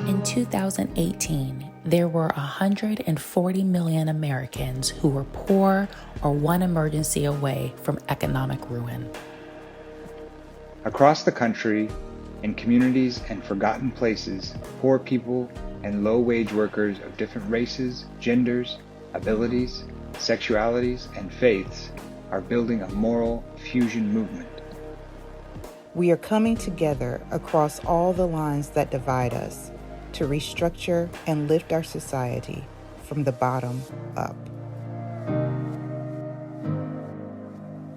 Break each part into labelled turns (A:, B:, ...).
A: In 2018, there were 140 million Americans who were poor or one emergency away from economic ruin.
B: Across the country, in communities and forgotten places, poor people and low-wage workers of different races, genders, abilities, sexualities, and faiths are building a moral fusion movement.
C: We are coming together across all the lines that divide us to restructure and lift our society from the bottom up.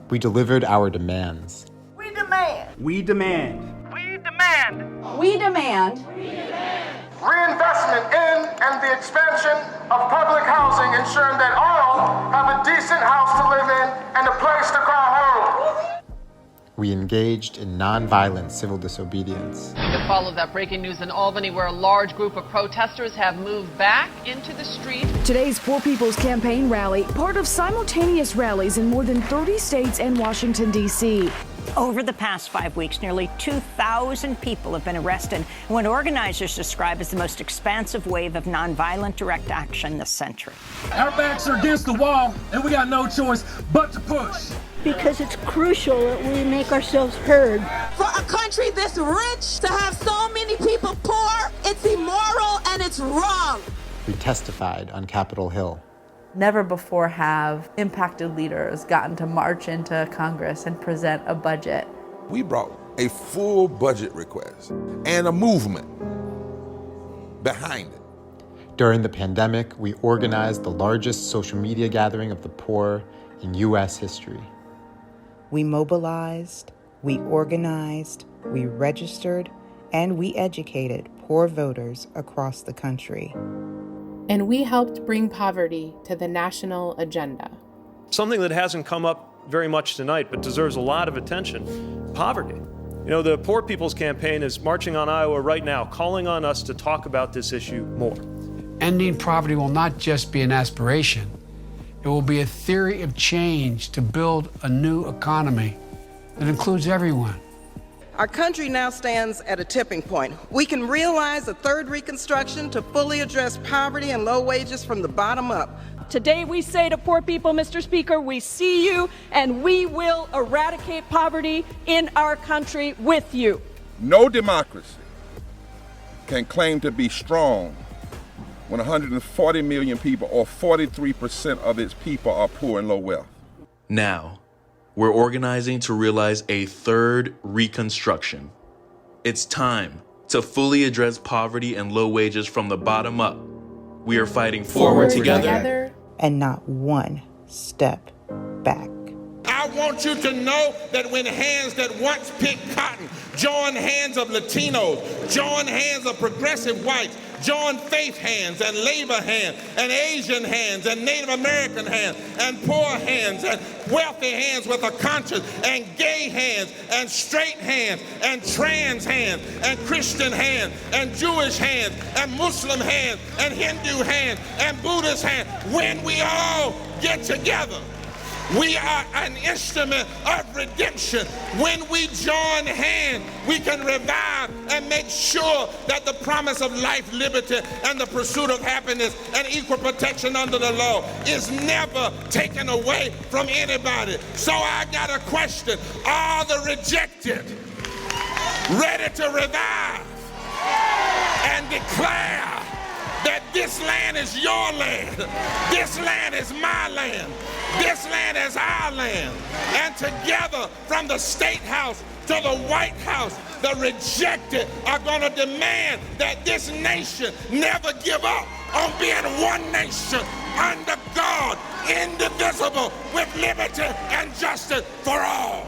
D: We delivered our demands.
E: We demand.
F: We demand.
E: We demand.
G: We demand.
H: Reinvestment in and the expansion of public housing, ensuring that all have a decent house to live in and a place to call home.
D: We engaged in nonviolent civil disobedience.
I: To follow that breaking news in Albany, where a large group of protesters have moved back into the street.
J: Today's Poor People's Campaign rally, part of simultaneous rallies in more than 30 states and Washington, D.C.
K: Over the past 5 weeks, nearly 2,000 people have been arrested in what organizers describe as the most expansive wave of nonviolent direct action this century.
L: Our backs are against the wall, and we got no choice but to push.
M: Because it's crucial that we make ourselves heard.
N: For a country this rich to have so many people poor, it's immoral and it's wrong.
D: We testified on Capitol Hill.
O: Never before have impacted leaders gotten to march into Congress and present a budget.
P: We brought a full budget request and a movement behind it.
D: During the pandemic, we organized the largest social media gathering of the poor in U.S. history.
C: We mobilized, we organized, we registered, and we educated poor voters across the country.
Q: And we helped bring poverty to the national agenda.
R: Something that hasn't come up very much tonight, but deserves a lot of attention, poverty. You know, the Poor People's Campaign is marching on Iowa right now, calling on us to talk about this issue more.
S: Ending poverty will not just be an aspiration. It will be a theory of change to build a new economy that includes everyone.
N: Our country now stands at a tipping point. We can realize a third Reconstruction to fully address poverty and low wages from the bottom up.
G: Today we say to poor people, Mr. Speaker, we see you and we will eradicate poverty in our country with you.
P: No democracy can claim to be strong when 140 million people, or 43% of its people, are poor and low wealth.
T: Now, we're organizing to realize a third Reconstruction. It's time to fully address poverty and low wages from the bottom up. We are fighting forward together.
C: And not one step back.
P: I want you to know that when hands that once picked cotton join hands of Latinos, join hands of progressive whites, join faith hands and labor hands and Asian hands and Native American hands and poor hands and wealthy hands with a conscience and gay hands and straight hands and trans hands and Christian hands and Jewish hands and Muslim hands and Hindu hands and Buddhist hands. When we all get together, we are an instrument of redemption. When we join hands, we can revive and make sure that the promise of life, liberty, and the pursuit of happiness and equal protection under the law is never taken away from anybody. So I got a question. Are the rejected ready to revive and declare that this land is your land, this land is my land, this land is our land, and together from the State House to the White House, the rejected are going to demand that this nation never give up on being one nation under God, indivisible, with liberty and justice for all.